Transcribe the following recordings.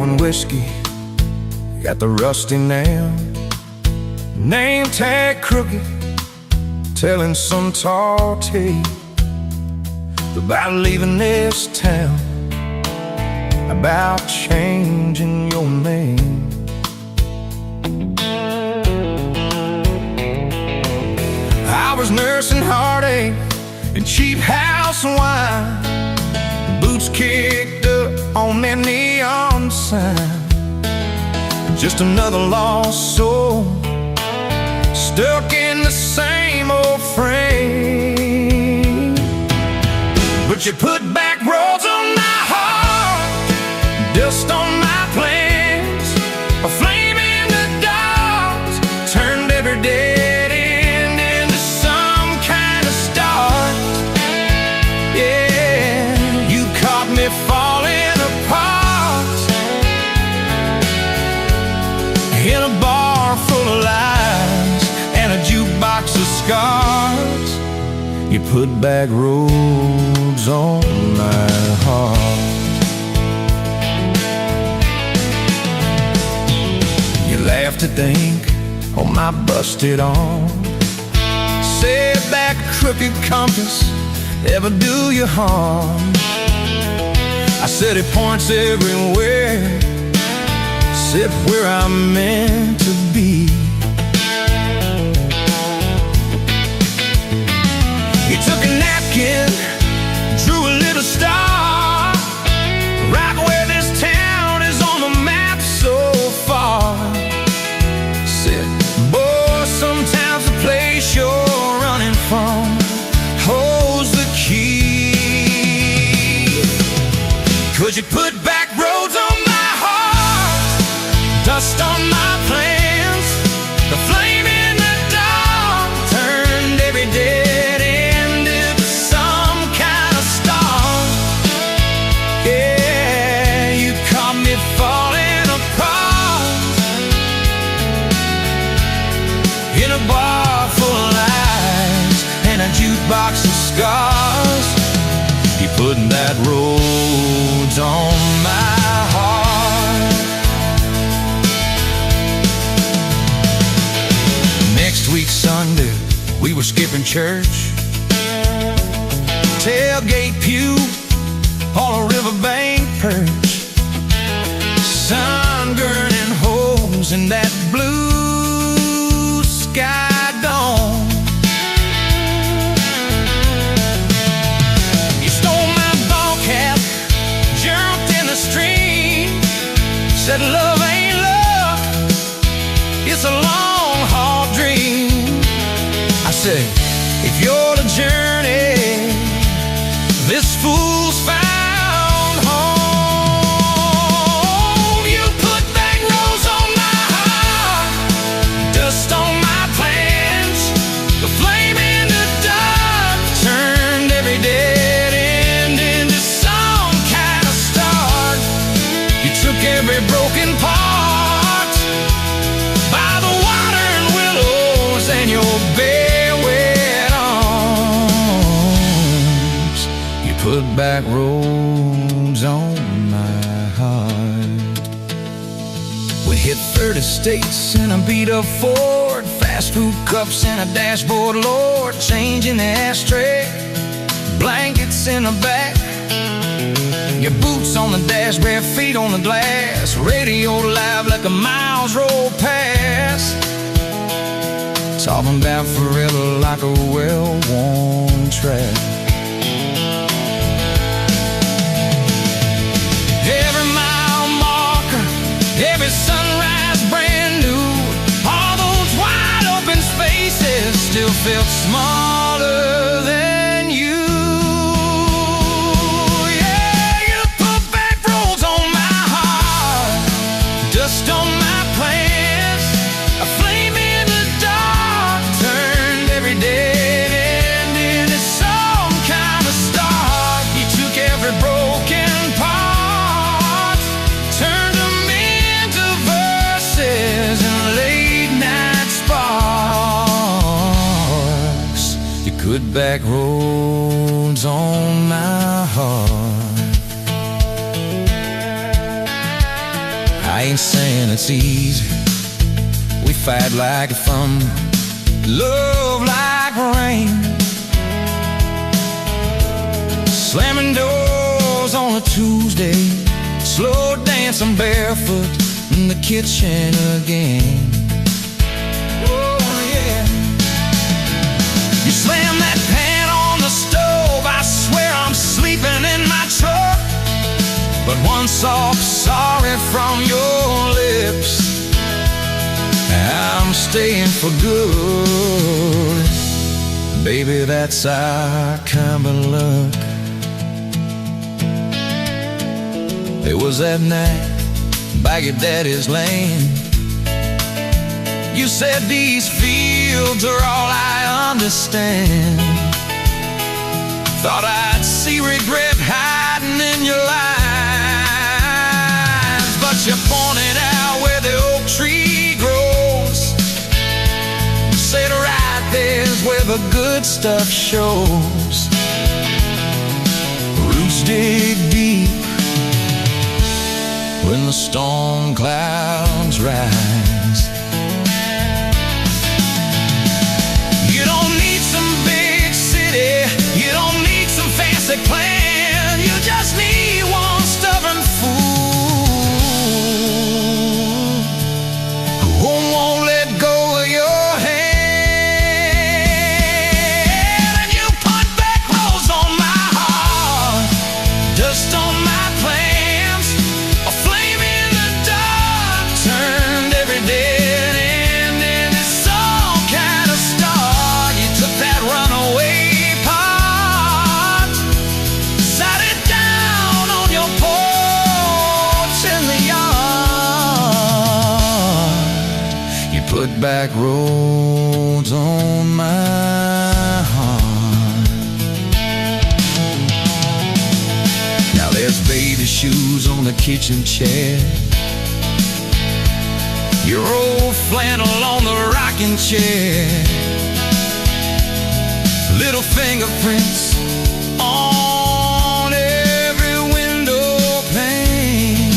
pouring whiskey at the Rusty Nail. Name tag crooked, telling some tall tale about leaving this town, about changing your name. I was nursing heartache and cheap house wine, boots kicked up on that neon sign. Just another lost soul, stuck in the same old frame. But you put back roads on my heart, dust on my plans, a flame in the dark, turned every dead end into some kind of start. Yeah, you caught me falling apart in a bar full of lies and a jukebox of scars. You put back roads on my heart. You laughed to think on my busted arm, said back a crooked compass ever do you harm. I said it points everywhere, sit where I'm meant to be. You took a napkin, drew a little star, right where this town is on the map so far. Said, boy, sometimes the place you're running from holds the key. 'Cause you put back roads on my heart, dust on my plans, the flame in the dark turned every dead end into some kind of star. Yeah, you caught me falling apart in a bar full of lies and a jukebox of scars. You put that roads on my heart. Next week Sunday, we were skipping church, tailgate pew on a riverbank perch, sun burning holes in that blue sky dome. You stole my ball cap, jumped in the stream, said love ain't love, it's a long haul dream. I said, if you're the journey, this fool's found home. You put back roads on my heart, dust on my plans, the flame in the dark turned every dead end into some kind of start. You took every broken part by the water and willows and your bare wet arms. You put back roads on my heart. We hit 30 states in a beat-up Ford, fast food cups in a dashboard, Lord, changing the ashtray, blankets in the back, your boots on the dash, bare feet on the glass, radio live like a miles roll past, talking about forever like a well-worn track. Every mile marker, every sunrise brand new, all those wide open spaces still felt smaller than you. Yeah, you put back roads on my heart, dust on my plans, a flame in the dark turned every dead end into some kind of start. You took every broken part, turned them into verses and late night sparks. You put back roads on my heart. I ain't saying it's easy. We fight like a thunder, love like rain, slamming doors on a Tuesday, slow dancing barefoot in the kitchen again. Oh yeah. You slam that pan on the stove, I swear I'm sleeping in my truck. But one soft sorry from your lips, I'm staying for good. Baby, that's our kind of luck. It was that night by your daddy's land. You said these fields are all I understand. Thought I'd see regret hiding in your eyes, but you pointed out where the oak tree grows. Said right there's where the good stuff shows. Roots dig deep when the storm clouds rise. You don't need some big city, you don't need some fancy plan. You just need one stubborn fool who won't let go of your hand. And you put back clothes on my heart, dust on my plans, a flame in the dark turned every dead end into some kind of star. You took that runaway part, sat it down on your porch in the yard. You put back roads on my heart. Now there's baby shoes on the kitchen chair, your old flannel on the rocking chair, little fingerprints on every window pane.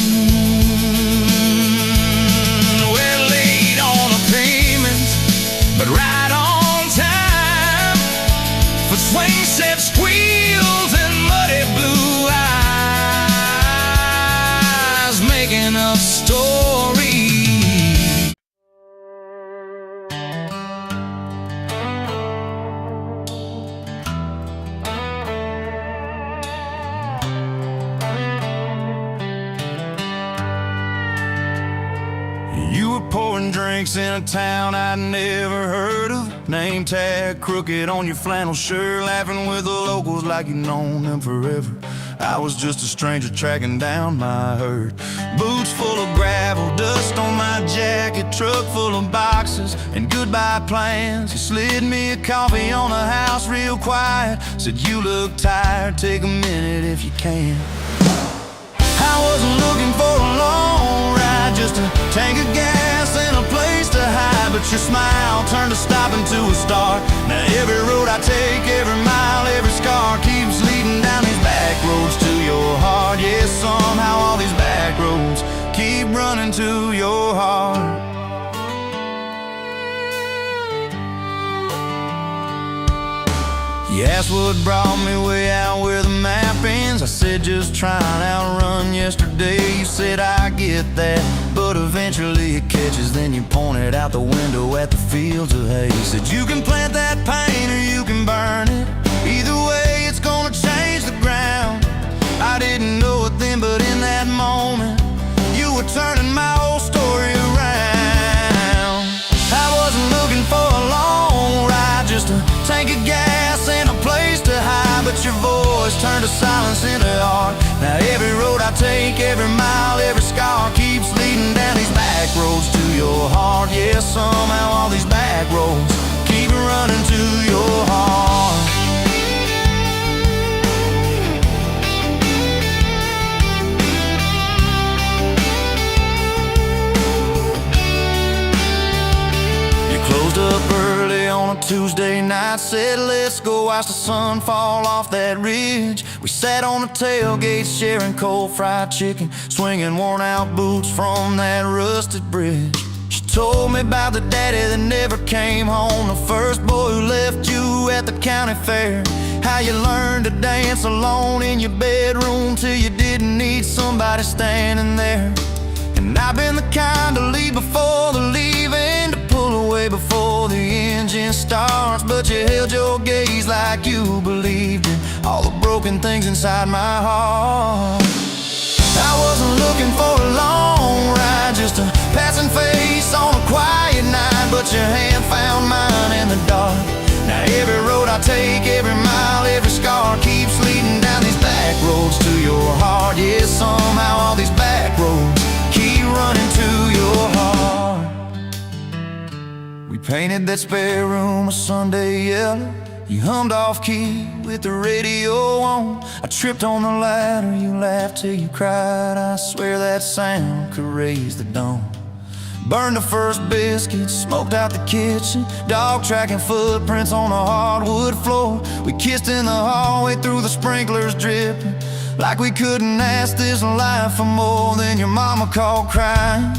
We're late on a payment, but right on time for swing set squeals and muddy blue eyes, making up stories. You were pouring drinks in a town I'd never heard of, name tag crooked on your flannel shirt, laughing with the locals like you'd known them forever. I was just a stranger tracking down my herd. Boots full of gravel, dust on my jacket, truck full of boxes and goodbye plans. You slid me a coffee on the house real quiet, said you look tired, take a minute if you can. I wasn't looking for a long ride, just a tank of gas and a place to hide, but your smile turned a stop into a start. Now every road I take, every mile, every scar keeps leading down these back roads to your heart. Yeah, somehow all these back roads keep running to your heart. You asked what brought me way out where the map ends. I said just trying to outrun yesterday. You said I get that, but eventually it catches. Then you pointed out the window at the fields of hay. You said you can plant that pain or you can burn it. Either way it's gonna change the ground. I didn't know it then, but in that moment you were turning my whole story around. I wasn't looking for a long ride, just a tank of gas and a place to hide, but your voice turned a silence into art. Now every road I take, every mile, every scar keeps leading down these back roads to your heart. Yeah, somehow all these back roads keep running to your heart. You closed up early on a Tuesday night, night, said let's go watch the sun fall off that ridge. We sat on the tailgate sharing cold fried chicken, swinging worn out boots from that rusted bridge. She told me about the daddy that never came home, the first boy who left you at the county fair. How you learned to dance alone in your bedroom till you didn't need somebody standing there. And I've been the kind to leave before the leaving, to pull away before the engine starts. But you held your gaze like you believed in all the broken things inside my heart. I wasn't looking for a long ride, just a passing face on a quiet night, but your hand found mine in the dark. Now every road I take, every mile, every scar keeps leading down these back roads to your heart. Yeah, somehow all these back roads keep running to your heart. We painted that spare room a Sunday yellow. You hummed off key with the radio on. I tripped on the ladder, you laughed till you cried. I swear that sound could raise the dawn. Burned the first biscuit, smoked out the kitchen, dog tracking footprints on the hardwood floor. We kissed in the hallway through the sprinklers dripping, like we couldn't ask this life for more. Than your mama called crying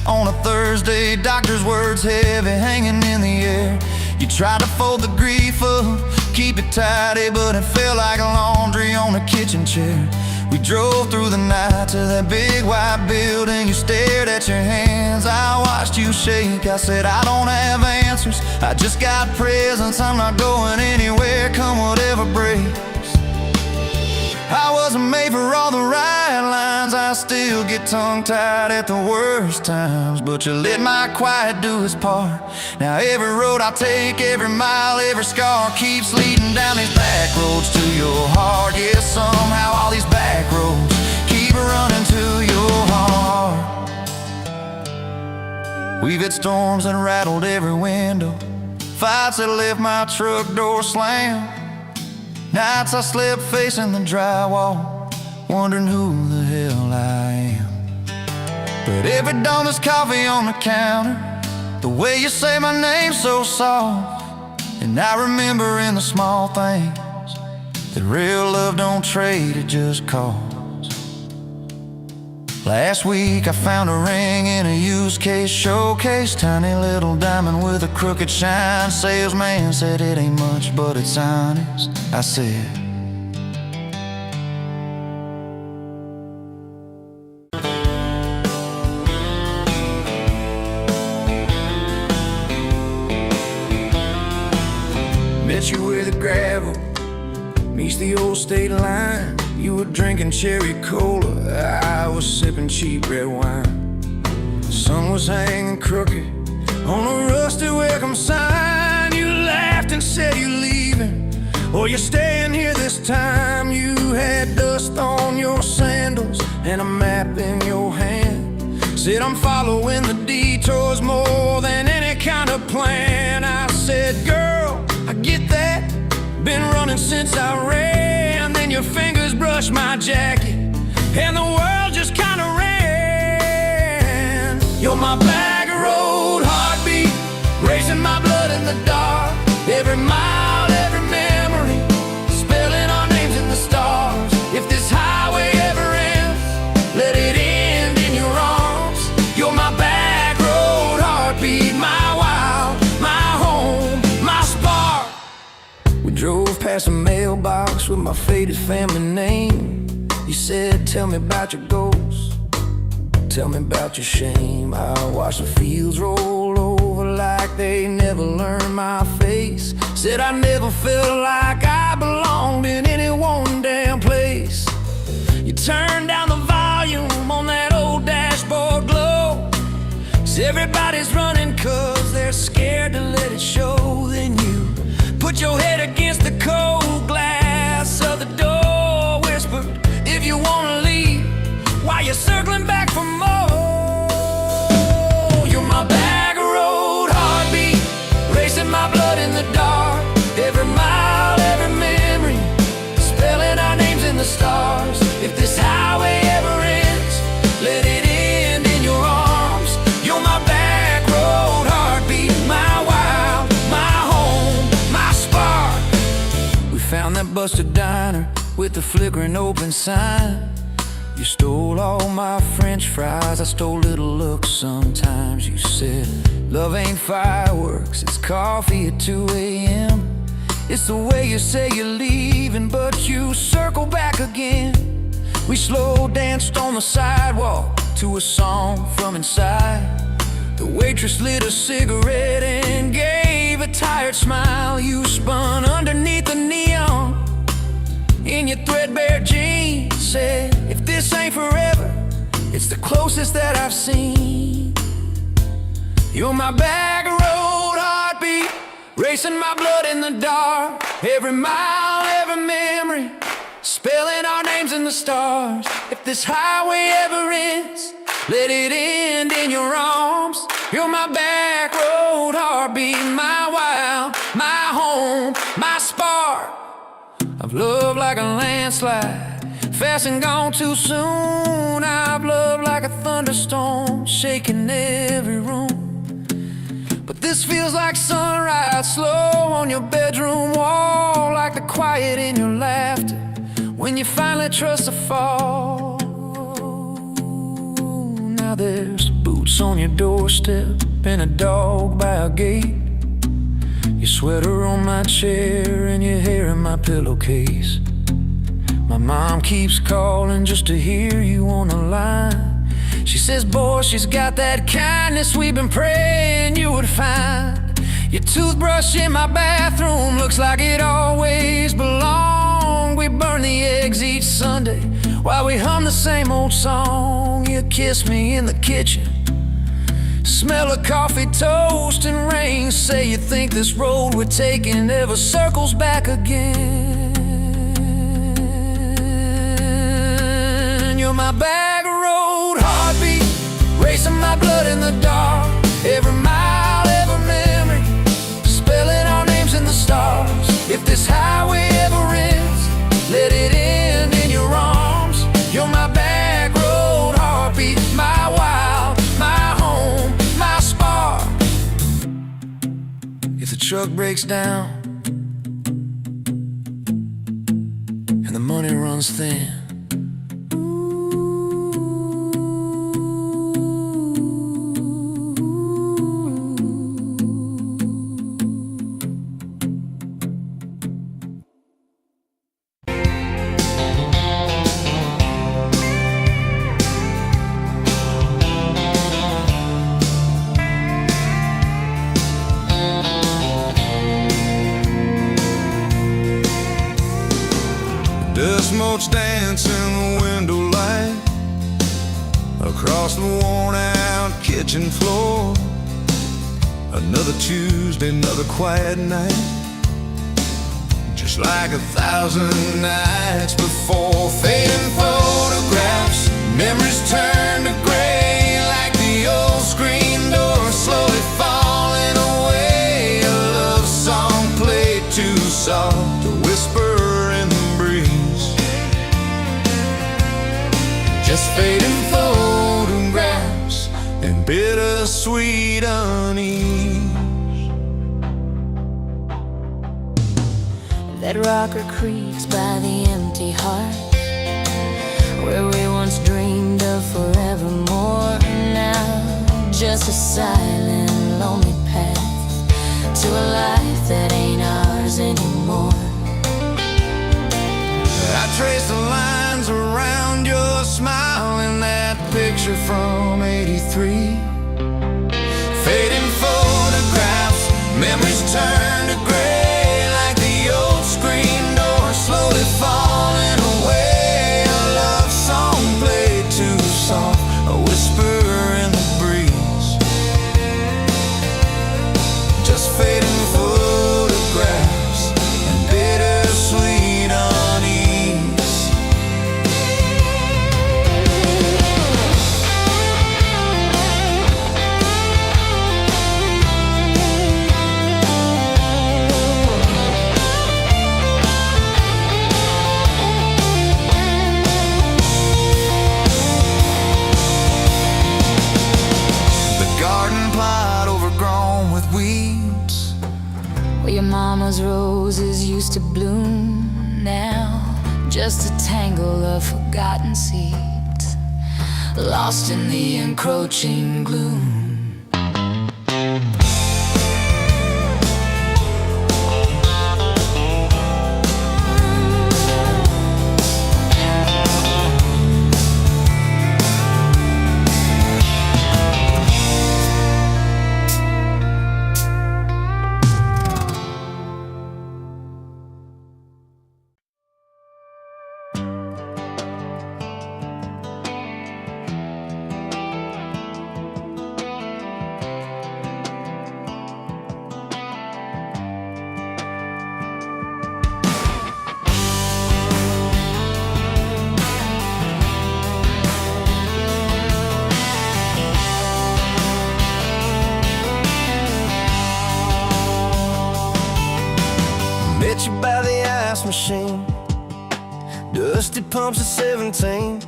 on a Thursday, doctor's words heavy hanging in the air. You tried to fold the grief up, keep it tidy, but it felt like laundry on a kitchen chair. We drove through the night to that big white building. You stared at your hands, I watched you shake. I said I don't have answers, I just got presents. I'm not going anywhere, come whatever breaks. I wasn't made for all the right lines, I still get tongue-tied at the worst times. But you let my quiet do its part. Now every road I take, every mile, every scar keeps leading down these back roads to your heart. Yeah, somehow all these back roads keep running to your heart. We've had storms that rattled every window, fights that left my truck door slammed. Nights I slept facing the drywall, wondering who the hell I am. But every dawn there's coffee on the counter, the way you say my name so soft. And I remember in the small things that real love don't trade, it just costs. Last week I found a ring in a used case showcase, tiny little diamond with a crooked shine. Salesman said it ain't much, but it's honest. I said, met you where the gravel meets the old state line. You were drinking cherry cola, I was sipping cheap red wine. The sun was hanging crooked on a rusty welcome sign. You laughed and said you're leaving, or you're staying here this time. You had dust on your sandals and a map in your hand. Said I'm following the detours more than any kind of plan. I said, girl, I get that, been running since I ran. Then your fingers brushed my jacket and the world just kinda ran. You're my back road heartbeat, racing my blood in the dark. Every mile, every memory, spelling our names in the stars. If this highway ever ends, let it end in your arms. You're my back road heartbeat, my wild, my home, my spark. We drove past a mailbox with my faded family name. You said, tell me about your goals, tell me about your shame. I watched the fields roll over like they never learned my face. Said I never felt like I belonged in any one damn place. You turned down the volume on that old dashboard glow. Said everybody's running cause they're scared to let it show. Then you put your head against the cold glass of the door, whispered, if you wanna leave, while you're circling back for more. You're my back road heartbeat, racing my blood in the dark. Every mile, every memory, spelling our names in the stars. If this highway ever ends, let it end in your arms. You're my back road heartbeat, my wild, my home, my spark. found that busted diner with the flickering open sign. You stole all my French fries, I stole little looks sometimes. You said, love ain't fireworks, it's coffee at 2 a.m. It's the way you say you're leaving, but you circle back again. We slow danced on the sidewalk to a song from inside. The waitress lit a cigarette and gave a tired smile. You spun underneath the neon in your threadbare jeans. Said, if this ain't forever, it's the closest that I've seen. You're my back road heartbeat, racing my blood in the dark. Every mile, every memory, spelling our names in the stars. If this highway ever ends, let it end in your arms. You're my back road heartbeat, my wild, my home, my spark. I've loved like a landslide, fast and gone too soon. I've loved like a thunderstorm, shaking every room. But this feels like sunrise, slow on your bedroom wall, like the quiet in your laughter when you finally trust a fall. Now there's boots on your doorstep and a dog by a gate, your sweater on my chair and your hair in my pillowcase. My mom keeps calling just to hear you on the line. She says, boy, she's got that kindness we've been praying you would find. Your toothbrush in my bathroom looks like it always belonged. We burn the eggs each Sunday while we hum the same old song. You kiss me in the kitchen, smell of coffee, toast, and rain. Say you think this road we're taking never circles back again. You're my back road heartbeat, racing my blood in the dark. Every mile, every memory, spelling our names in the stars. If this highway ever ends, let it end in your arms. You're my back road heartbeat, my wild, my home, my spark. If the truck breaks down and the money runs thin, dust motes dance in the window light across the worn-out kitchen floor. Another Tuesday, another quiet night, just like 1,000 nights before. Fading photographs, memories turn to gray, like the old screen door slowly falling away. A love song played too soft, a whisper in the breeze, just fading photographs and bittersweet unease. That rocker creaks by the empty heart, where we once dreamed of forevermore. Now just a silent, lonely path to a life that ain't ours anymore. I trace the lines around your smile in that picture from '83. Fading photographs, memories turn to gray, like the old screen door slowly falling away. A love song played too soft, a whisper in the breeze, just fading photographs and bittersweet unease. Where your mama's roses used to bloom, now, just a tangle of forgotten seeds, lost in the encroaching gloom. Met you by the ice machine, dusty pumps at 17.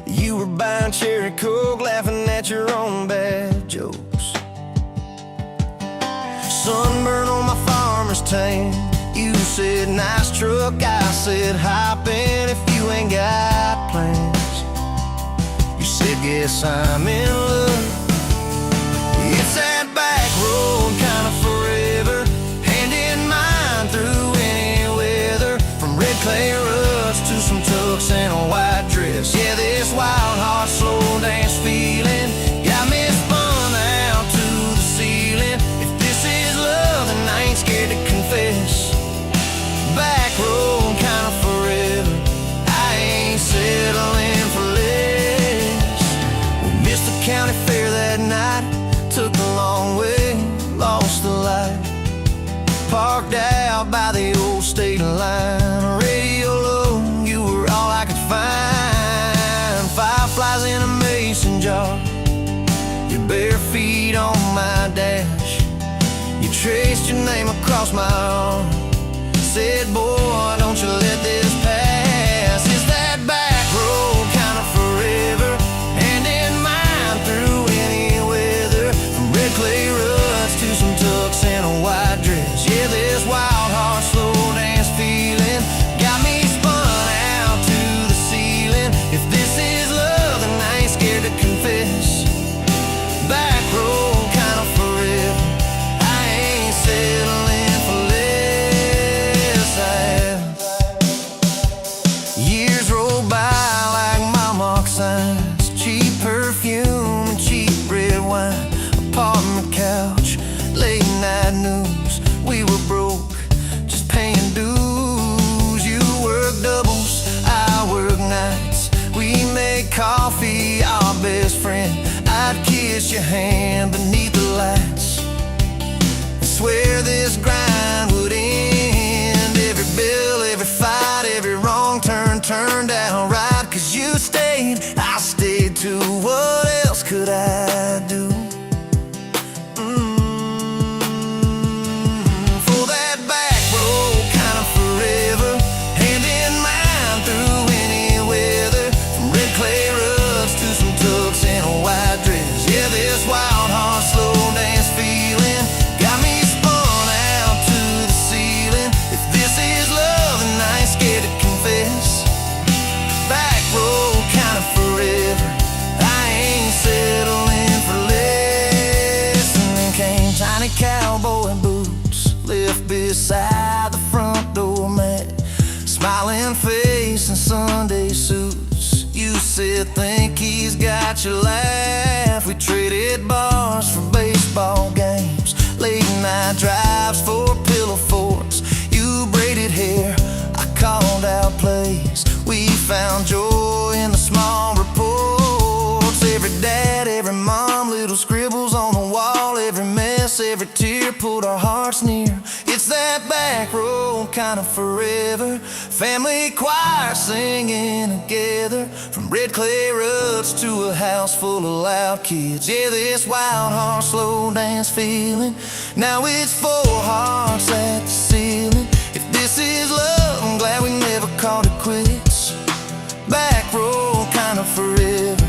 You were buying cherry coke, laughing at your own bad jokes. Sunburn on my farmer's tan. You said nice truck, I said hop in if you ain't got plans. You said guess I'm in love. It's that back road kind of forever, hand in mind through any weather, from red clay ruts to some tux and a white dress. Yeah, this wild heart slow dance feeling got me spun out to the ceiling. If this is love, then I ain't scared to confess. Back road kind of forever, I ain't settling for less. We missed the county fair that night, took the long way, lost the light. Parked out by the old state line, radio low, you were all I could find. Fireflies in a mason jar, your bare feet on my dash. You traced your name across my arm, said, boy, don't you let this pass. It's that back road kind of forever, hand in mind through any weather, from red clay ruts to some tux and a white dress. Yeah, this wild heart slow dance feeling got me spun out to the ceiling. If this is love, then I ain't scared to confess. Back road kind of forever, I ain't settling for less. Years roll by like mile mark signs, cheap perfume and cheap red wine, apartment couch, late night news. We were broke, just paying dues. You work doubles, I work nights. We make coffee, our best friend. I'd kiss your hand beneath the lights, swear this grind would end. Every bill, every fight, every wrong turn turned out right. Cause you stayed, I stayed too. What else could I do? For that back road kind of forever, hand in mind through any weather, from red clay ruts to some tux and a white dress. Yeah, this wild heart slow dance feeling got me spun out to the ceiling. If this is love, then I ain't scared to confess. Back road kind of forever, I ain't settling for less. And then came tiny cowboy boots, left beside the front door mat, smiling face and Sunday suits. You said think he's got your laugh. We traded bars for baseball games, late night drives for pillow forts. You braided hair, I called out plays. We found joy in the small reports. Every dad, every mom, little scribbles on the wall. Every mess, every tear pulled our hearts near. It's that back road kind of forever, family choir singing together, from red clay ruts to a house full of loud kids. Yeah, this wild heart slow dance feeling, now it's four hearts at the ceiling. If this is love, I'm glad we never called it quits. Back road kind of forever,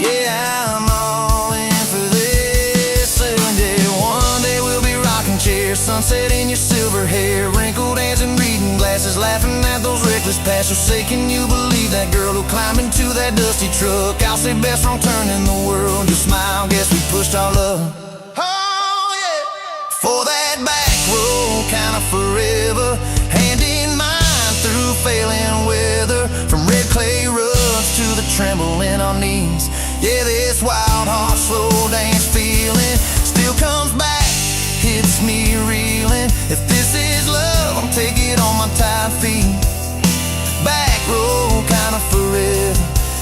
yeah, I'm all in for this. And yeah, one day we'll be rocking chairs, sunset in your silver hair, wrinkled hands and reading glasses. faces, laughing at those reckless passions. Say, can you believe that girl who climbed into that dusty truck? I'll say best wrong turn in the world. Your smile, guess we pushed our luck. Oh yeah, for that back road kind of forever, hand in mine through failing weather, from red clay ruts to the tremble in our knees. Yeah, this wild heart slow dance feeling still comes back, hits me reeling. If this is love, I'm taking it on my tired feet. Back road kind of forever,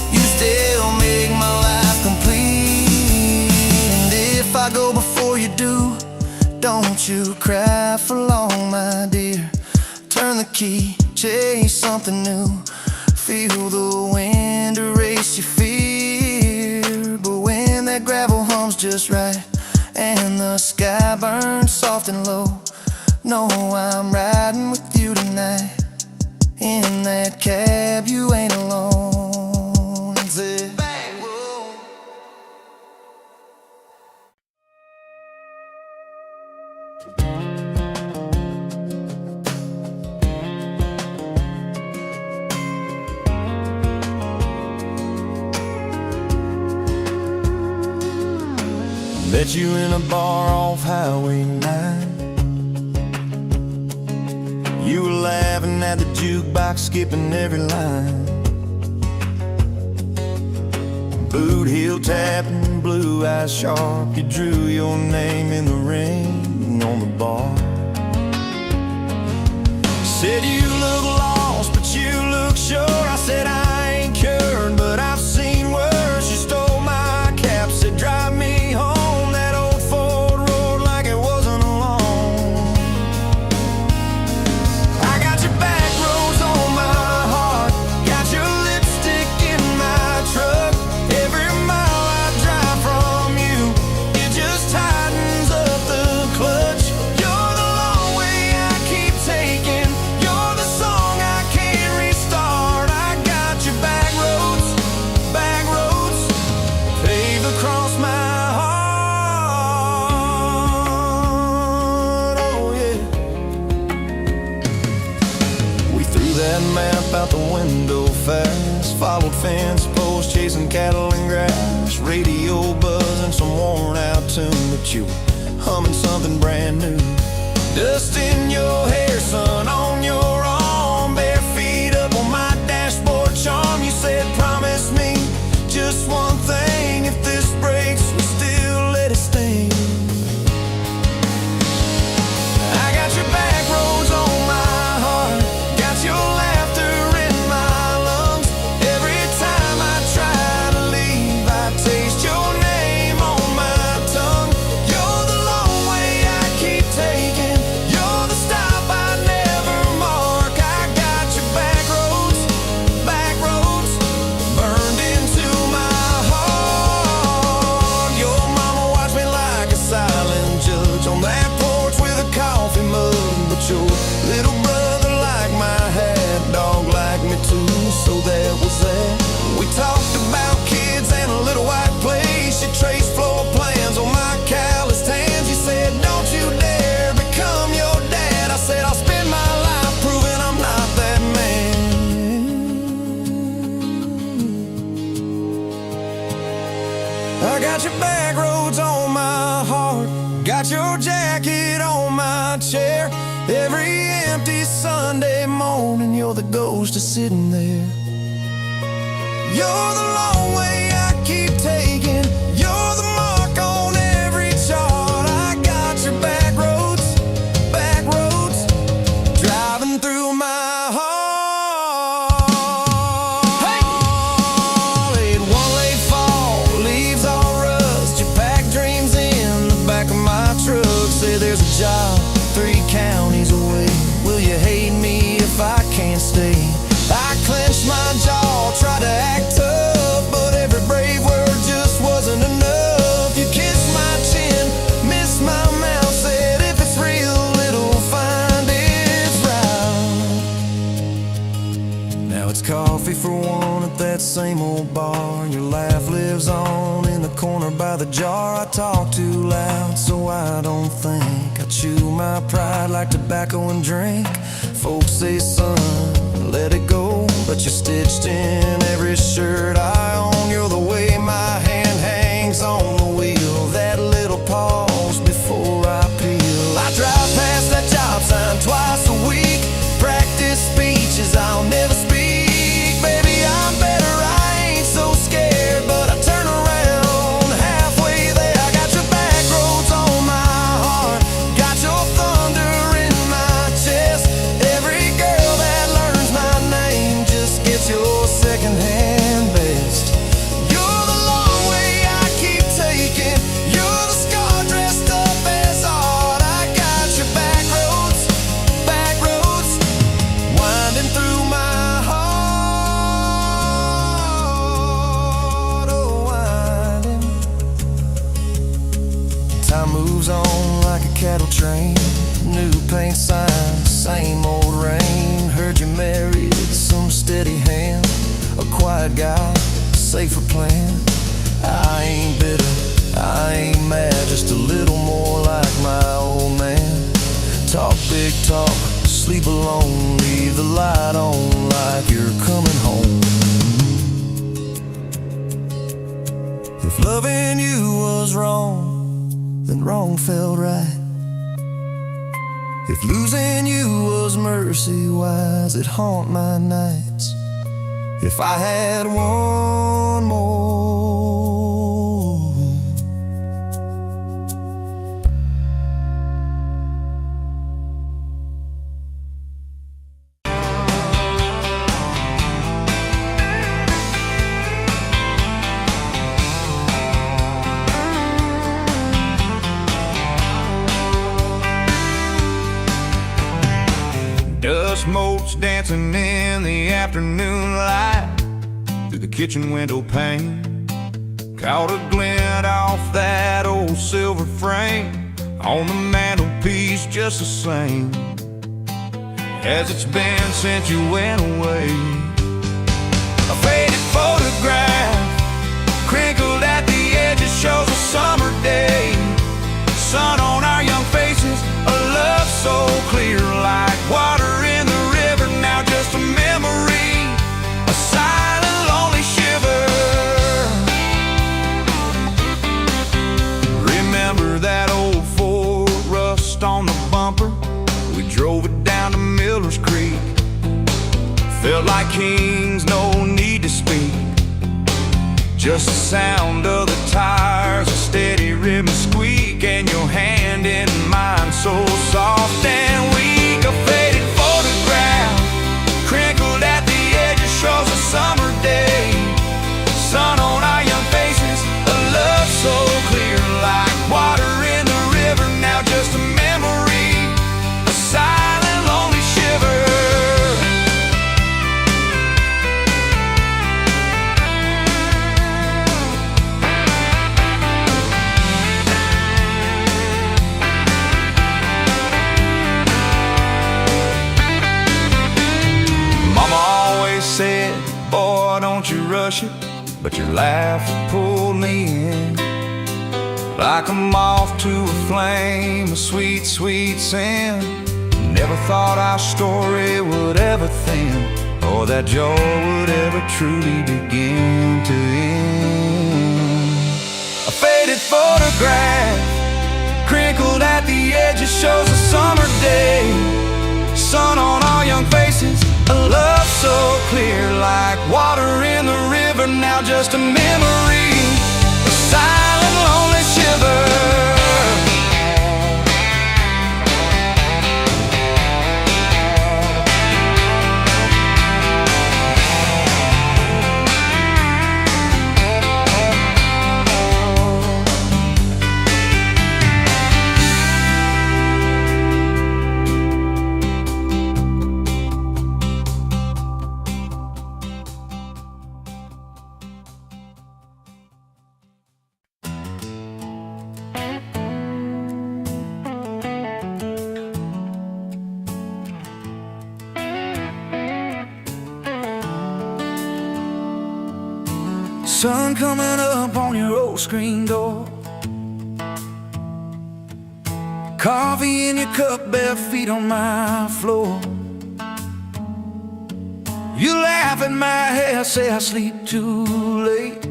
you still make my life complete. And if I go before you do, don't you cry for long, my dear. Turn the key, chase something new, feel the wind erase your fear. But when that gravel hums just right and the sky burns soft and low, know I'm riding with you tonight. In that cab, you ain't alone. Zip. Met you in a bar off Highway 9. You were laughing at the jukebox, skipping every line. Boot heel tapping, blue eyes sharp. You drew your name in the ring on the bar. Said you look lost, but you look sure. I said I ain't cured, but I've seen worse. You stole my cap, said drive me home. Out the window fast, followed fence posts, chasing cattle and grass, radio buzzing some worn out tune, but you were humming something brand new. Dust in your hair, sun on your arm, bare feet up on my dashboard charm. You said promise me just one thing, if this breaks we still let it sting. I got your back roads on my heart, got your your jacket on my chair. Every empty Sunday morning, you're the ghost of sitting there. You're the long way I keep taking, you're the mark on every chart. I got your back roads, driving through my heart. Hey! One late fall, leaves all rust, you pack dreams in the back of my truck. Say there's a job 3 counties away. Will you hate me if I can't stay? I clenched my jaw, tried to act tough, but every brave word just wasn't enough. You kissed my chin, missed my mouth, said if it's real, it'll find its route. Now it's coffee for one at that same old bar. Your laugh lives on in the corner by the jar. I talk too loud, so I don't think. I chew my pride like tobacco and drink. Folks say, son, let it go, but you're stitched in every shirt I own. You're the way my hand hangs on the wheel, that little pause before I peel. I drive past that job sign twice a week, practice speeches I'll never speak. Baby, I'm better, I ain't so scared, but I turn around halfway there. I got your back roads on my heart, got your thunder in my chest. Every girl that learns my name just gets your secondhand best. You're the long way I keep taking, you're the scar dressed up as art. I got your back roads, winding through my heart, oh winding. Time moves on like a cattle train, new paint signs, same old rain. Heard you married some steady hand, a quiet guy, safer plan. I ain't bitter, I ain't mad, just a little more like my old man. Talk big talk, sleep alone, leave the light on like you're coming home. If loving you was wrong, then wrong felt right. If losing you was mercy, why's it haunt my nights? If I had one more, Dust motes dancing in the afternoon light through the kitchen window pane. Caught a glint off that old silver frame on the mantelpiece, just the same as it's been since you went away. A faded photograph crinkled at the edges shows a summer day. Sun on our young faces, a love so clear like water in the river. Now just a memory, a silent lonely shiver. Remember that old Ford, rust on the bumper, we drove it down to Miller's Creek. Felt like kings, no need to speak, just the sound of the tires, a steady rhythm squeak, and your hand in mine so soft and weak. A faded photograph crinkled at the edges shows a summer day. Sun on our young faces, a love so clear like water in the river. Now just a memory, a silent lonely shiver. Said, boy, don't you rush it, but your laugh pulled me in like a moth to a flame, a sweet, sweet sin. Never thought our story would ever thin, or that joy would ever truly begin to end. A faded photograph crinkled at the edges shows a summer day. Sun on our young faces, a love so clear like water in the river. Now just a memory, a silent lonely shiver. Sun coming up on your old screen door, coffee in your cup, bare feet on my floor. You laugh at my hair, say I sleep too late,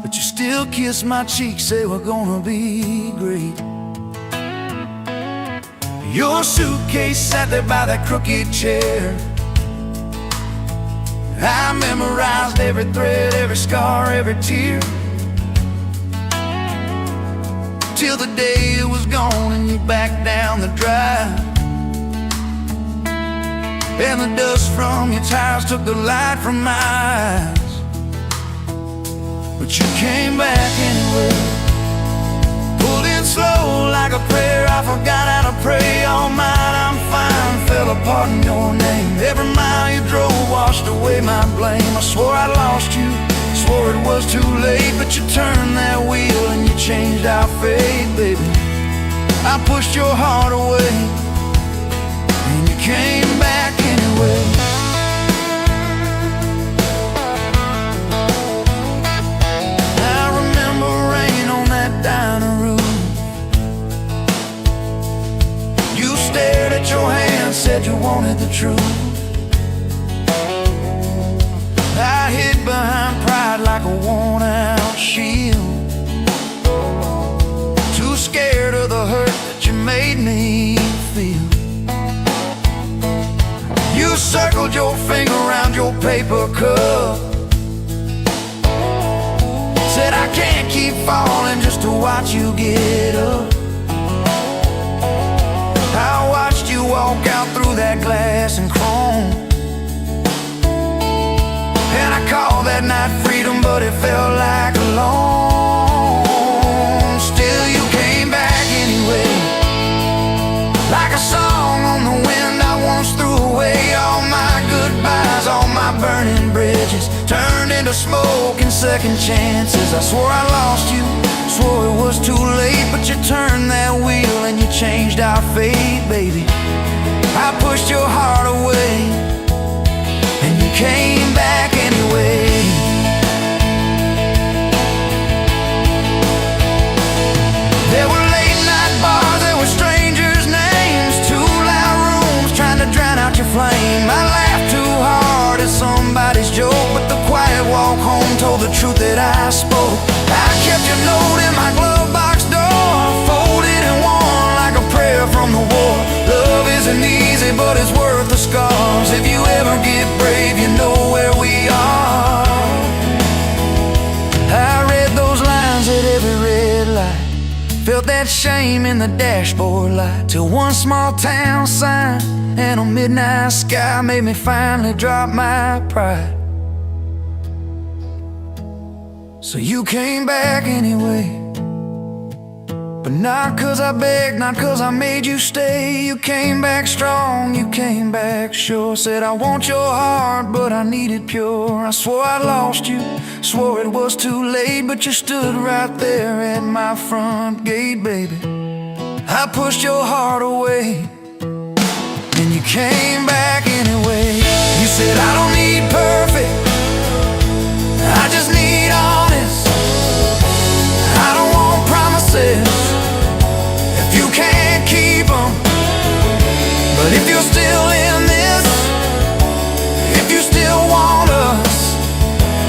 but you still kiss my cheek, say we're gonna be great. Your suitcase sat there by that crooked chair. I memorized every thread, every scar, every tear, till the day it was gone and you backed down the drive, and the dust from your tires took the light from my eyes. But you came back anyway, pulled in slow like a prayer. I forgot how to pray. All mine, I'm fine, fell apart in your name. Every mile you drove washed away my blame. I swore I lost you, swore it was too late, but you turned that wheel and you changed our fate, baby. I pushed your heart away and you came back anyway. I remember rain on that dining room. You stared at your hand, said you wanted the truth. I hid behind pride like a worn-out shield, too scared of the hurt that you made me feel. You circled your finger around your paper cup, said I can't keep falling just to watch you get up. I watched you walk out through that glass and chrome, and I called that night freedom, but it felt like alone. Still you came back anyway, like a song on the wind. I once threw away all my goodbyes, all my burning bridges turned into smoke and second chances. I swore I lost you, swore it was too late, but you turned that wheel and you changed our fate, baby. I pushed your heart away and you came back anyway. There were late night bars, there were strangers' names, too loud rooms trying to drown out your flame. I laughed too hard at somebody's joke, but the quiet walk home told the truth that I spoke. I kept your note in my glove box door, folded and worn like a prayer from the war. Love isn't easy, but it's worth the scars. If you ever get brave, you know where we are. I read those lines at every red light, felt that shame in the dashboard light, till one small town sign and a midnight sky made me finally drop my pride. So you came back anyway, but not 'cause I begged, not 'cause I made you stay. You came back strong, you came back sure. Said I want your heart, but I need it pure. I swore I lost you, swore it was too late, but you stood right there at my front gate, baby. I pushed your heart away and you came back anyway. You said I don't need perfect, I just need honest. I don't want promises if you can't keep them. But if you're still in this, if you still want us,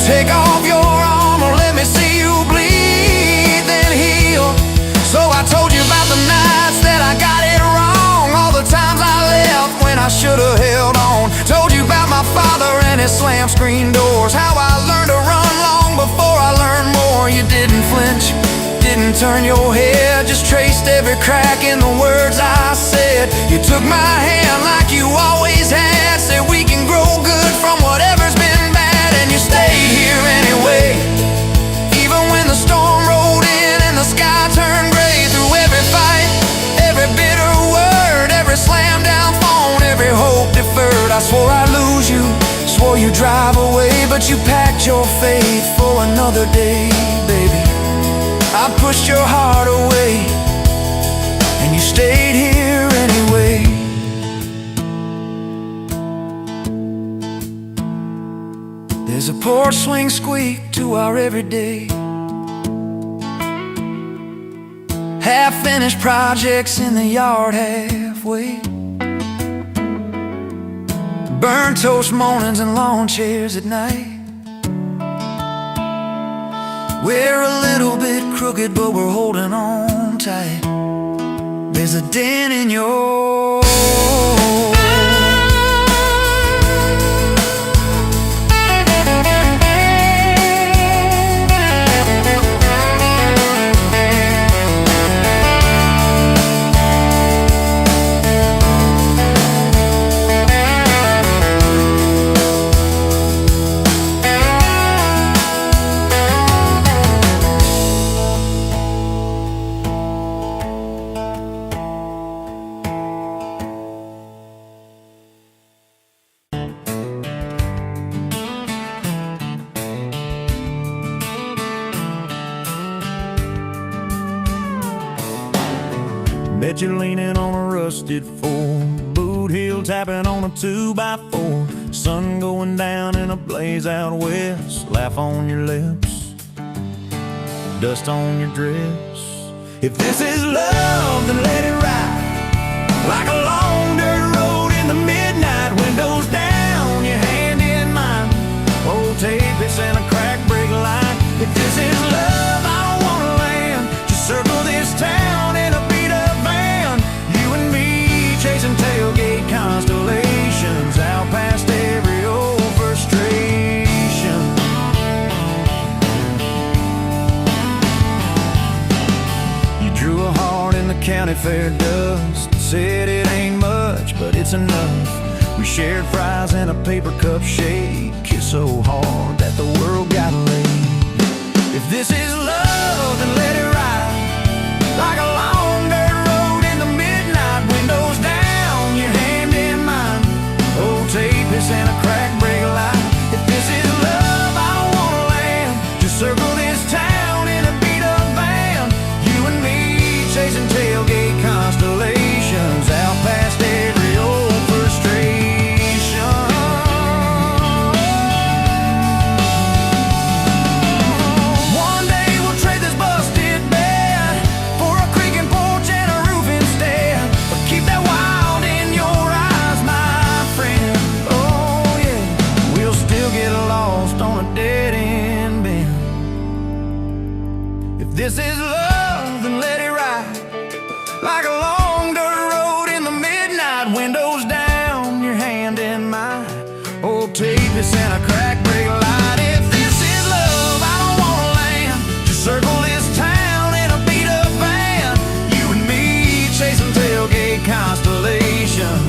take off your armor, let me see you bleed, then heal. So I told you about the nights that I got it wrong, all the times I left when I should have held on. Told you about my father and his slam screen doors, how I learned to run long before I learned more. You didn't flinch, didn't turn your head, just traced every crack in the words I said. You took my hand like you always had, said we can grow good from whatever's been bad, and you stayed here anyway. Even when the storm rolled in and the sky turned gray, through every fight, every bitter word, every slam down phone, every hope deferred. I swore I'd lose you, swore you'd drive away, but you packed your faith for another day, baby. I pushed your heart away and you stayed here anyway. There's a porch swing squeak to our everyday, half-finished projects in the yard halfway, Burnt toast mornings and lawn chairs at night. We're a little bit crooked, but we're holding on tight. There's a dent in your Bet you're leaning on a rusted Ford, boot heel tapping on a 2x4. Sun going down in a blaze out west. Laugh on your lips, dust on your dress. If this is love, then let it ride like a long dirt road in the midnight. Windows down, your hand in mine. Old tape, it's in a crack brake line. If this is love, I don't wanna land. Just circle this town in a beat-up van. You and me chasing tailgate constellations out past every old frustration. You drew a heart in the county fair dust. Said it ain't much, but it's enough. We shared fries and a paper cup shake. Kissed so hard that the world got laid. If this is love, then let it ride like a long dirt road in the midnight. Windows down, your hand in mine. Old tape, it's in a crack brake light. If this is love, I don't wanna land. Just circle this town in a beat-up van. You and me chasing tailgate constellations out past every old frustration. One day we'll trade this busted bed for a creaking porch and a roof instead. But keep that wild in your eyes, my friend. Oh yeah, we'll still get lost on a dead-end bend. If this is love, then let it ride like a long dirt road in the midnight. Windows down, your hand in mine. Old tape, it's in a crack brake light. If this is love, I don't wanna land. Just circle this town in a beat-up van. You and me chasing tailgate constellation.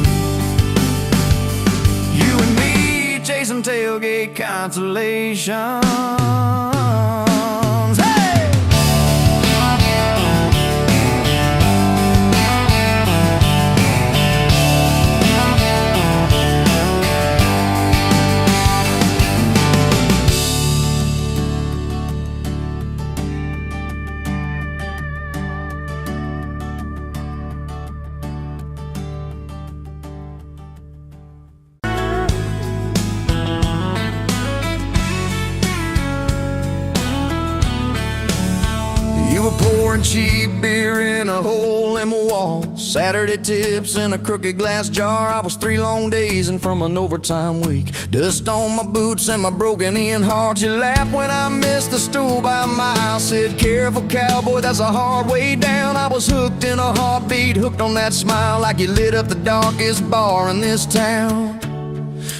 You and me chasing tailgate constellations. Hey! You were pouring cheap beer in a hole in my wall. Saturday tips in a crooked glass jar. I was 3 long days and from an overtime week. Dust on my boots and my broken-in heart. You laughed when I missed the stool by a mile. Said, careful cowboy, that's a hard way down. I was hooked in a heartbeat, hooked on that smile. Like you lit up the darkest bar in this town.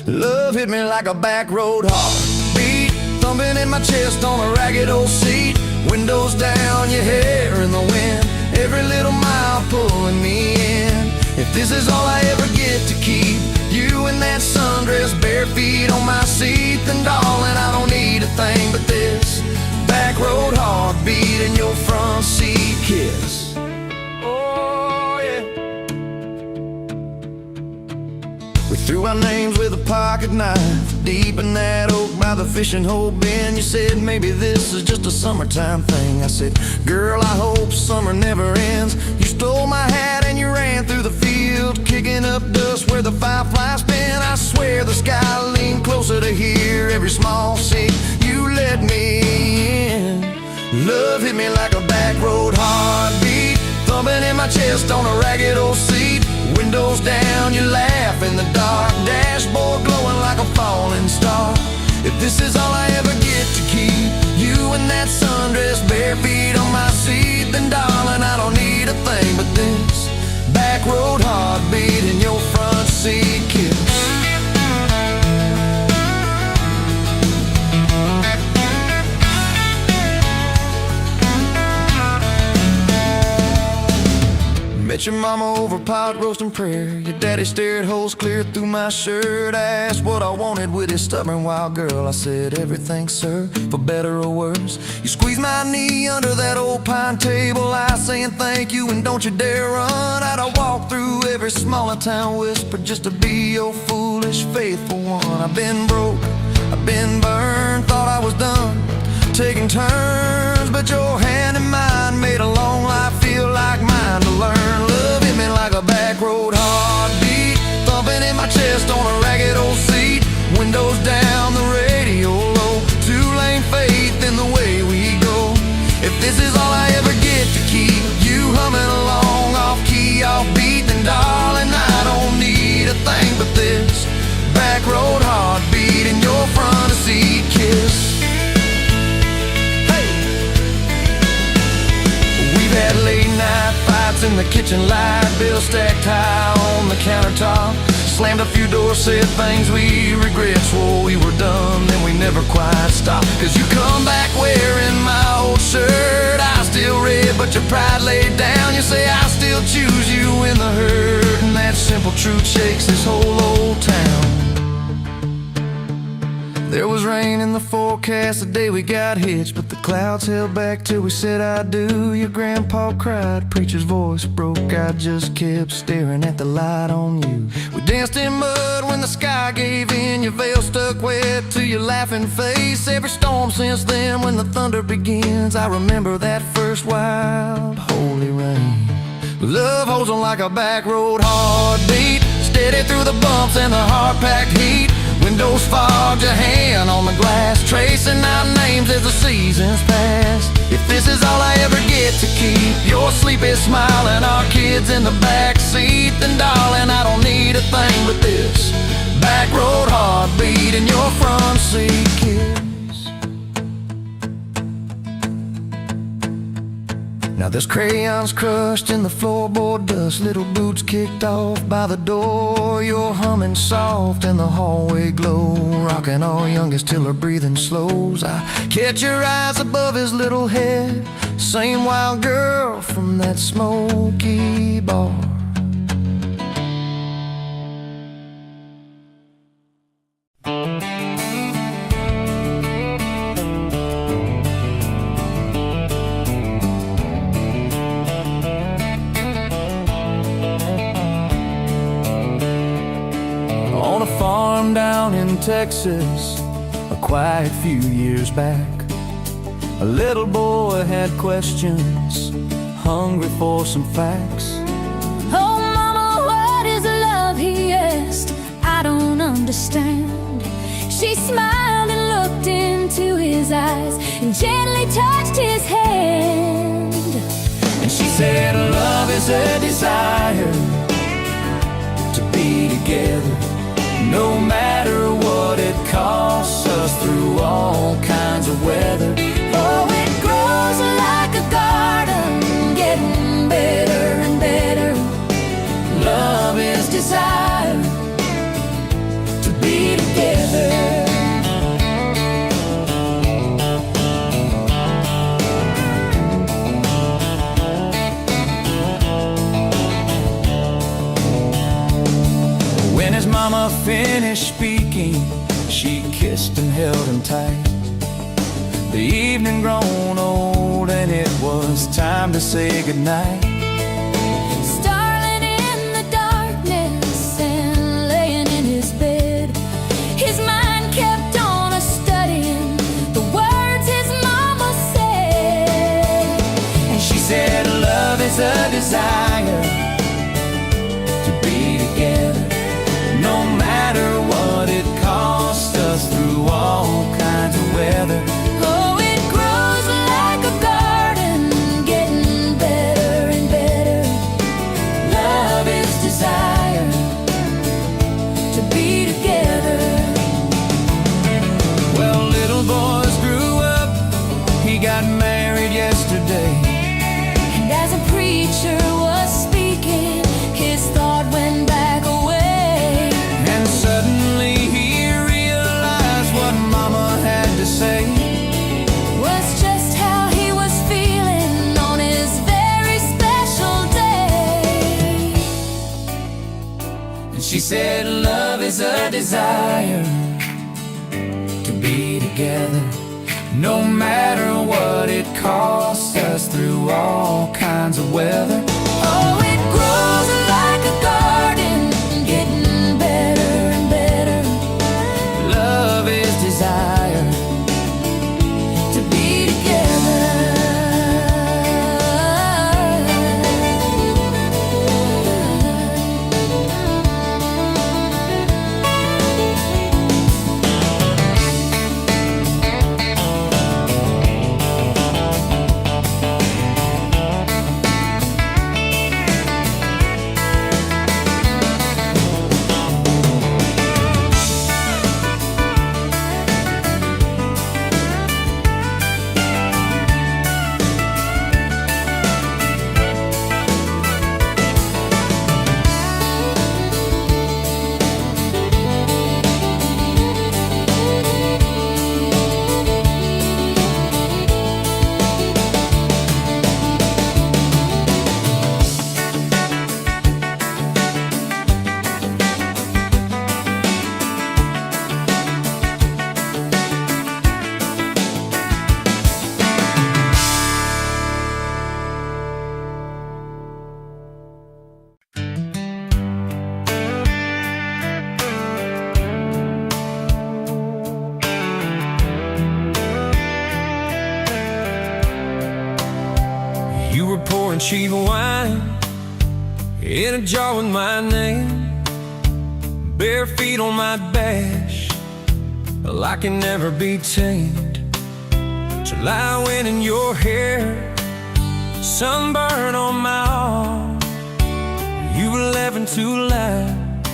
Love hit me like a back road heartbeat, thumping in my chest on a ragged old seat. Windows down, your hair in the wind, every little mile pulling me in. If this is all I ever get to keep, you in that sundress, bare feet on my seat, then darling, I don't need a thing but this back road heartbeat and your front seat kiss. Oh yeah. We threw our names with a pocket knife deep in that oak by the fishing hole bin. You said maybe this is just a summertime thing. I said, girl, I hope summer never ends. You stole my hat and you ran through the field, kicking up dust where the fireflies spin. I swear the sky leaned closer to hear every small sea. You let me in. Love hit me like a back road heartbeat, thumping in my chest on a ragged old seat. Windows down, you laugh in the dark, dashboard glow If this is all I ever get to keep, you in that sundress, bare feet on my seat, then darling, I don't need a thing but this back road heartbeat in your front seat kiss. Met your mama over pot roast and prayer. Your daddy stared holes clear through my shirt. I asked what I wanted with his stubborn wild girl. I said everything, sir, for better or worse. You squeezed my knee under that old pine table, I saying thank you and don't you dare run. I'd walk through every smaller town whisper just to be your foolish faithful one. I've been broke, I've been burned, thought I was done taking turns, but your hand in mine made a long life feel like mine to learn. Love hit me like a back road heartbeat, thumping in my chest on a ragged old seat. Windows down, the radio low, two-lane faith in the way we go. If this is all I ever get to keep, you humming along off key, off beat, then darling, I don't need a thing but this back road heartbeat in your front seat kiss. Had late night fights in the kitchen light, bill stacked high on the countertop. Slammed a few doors, said things we regret, swore we were done, then we never quite stopped. Cause you come back wearing my old shirt, I still red but your pride laid down. You say I still choose you in the hurt, and that simple truth shakes this whole old town. There was rain in the forecast the day we got hitched, but the clouds held back till we said I do. Your grandpa cried, preacher's voice broke, I just kept staring at the light on you. We danced in mud when the sky gave in, your veil stuck wet to your laughing face. Every storm since then, when the thunder begins, I remember that first wild holy rain. Love holds on like a back road heartbeat, steady through the bumps and the hard-packed heat. Windows fogged, your hand on the glass, tracing out names as the seasons pass. If this is all I ever get to keep, your sleepy smile and our kids in the back seat, then darling, I don't need a thing but this back road heartbeat in your front seat kiss. Now there's crayons crushed in the floorboard dust, little boots kicked off by the door. You're humming soft in the hallway glow, rocking our youngest till her breathing slows. I catch your eyes above his little head, same wild girl from that smoky bar. On a farm down in Texas, a quiet few years back, a little boy had questions, hungry for some facts. Oh mama, what is love, he asked, I don't understand. She smiled and looked into his eyes and gently touched his hand. And she said love is a desire to be together, no matter what it costs us, through all kinds of weather. Oh, it grows like a garden, getting better and better. Love is desire to be together. When his mama finished speaking, she kissed and held him tight. The evening grown old and it was time to say goodnight. Starling in the darkness and laying in his bed, his mind kept on a-studying the words his mama said. And she said love is a desire to be together, no matter what it costs us, through all kinds of weather. Oh, it grows like a garden, getting better and better. Love is desire to be together. She said love is a desire to be together, no matter what it costs us, through all kinds of weather. Oh, it grows like a garden, getting better and better. Love is desire To be together. You were pouring cheap wine in a jar with my name, bare feet on my dash, well, I can never be tamed. Till I went in your hair, sunburn on my arm. You were laughing too loud,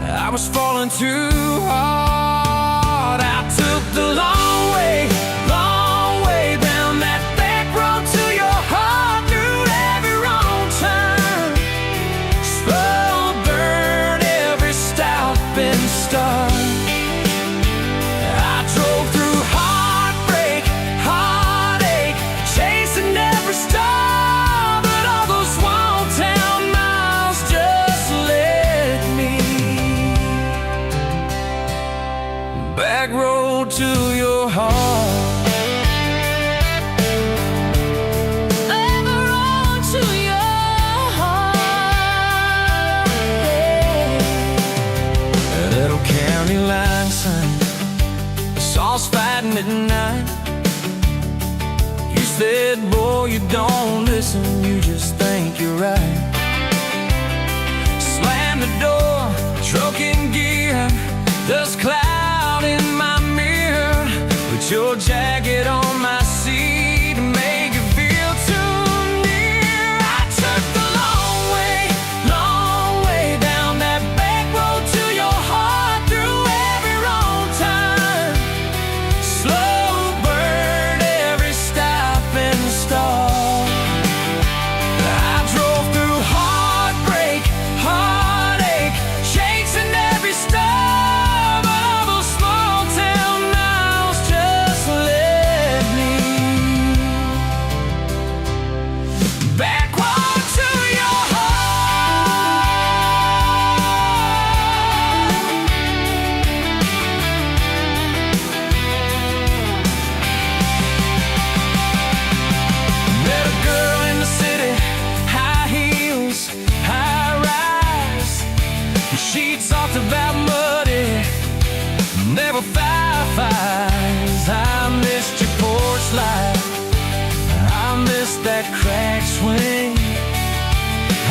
I was falling too hard. I took the long way down that back road to your heart, through every wrong turn, slow burn every stop and start. I drove through heartbreak, heartache, chasing every star, but all those small town miles just led me back road to your heart. Line sign, Saul's fighting at night. You said, boy, you don't listen, you just think you're right. Slam the door, truck in gear, dust cloud in my mirror. Put your jacket on my seat and make it feel too near. I took the long way down that back road to your heart, through every wrong turn, slow burn every stop and start. I drove through heartbreak, heartache, chasing every star, but all those small town miles just led me backward to your Met a girl in the city, high heels, high rise. She talked about muddy, never fireflies. I missed your porch light, I missed that cracked swing,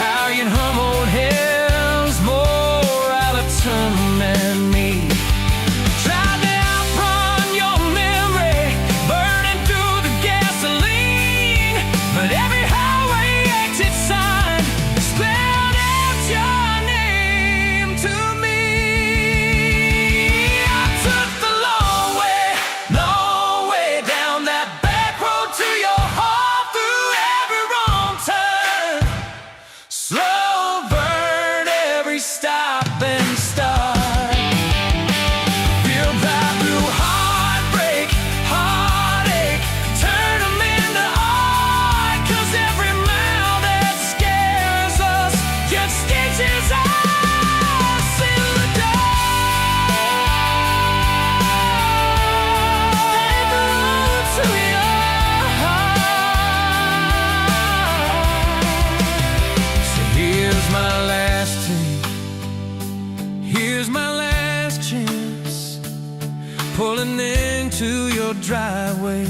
how you'd hum old hymns more out of tune than me. Tried to outrun your memory, burning through the gasoline, but every highway exit sign spelled out your name to me. I took the long way down that back Here's my last chance, pulling into your driveway.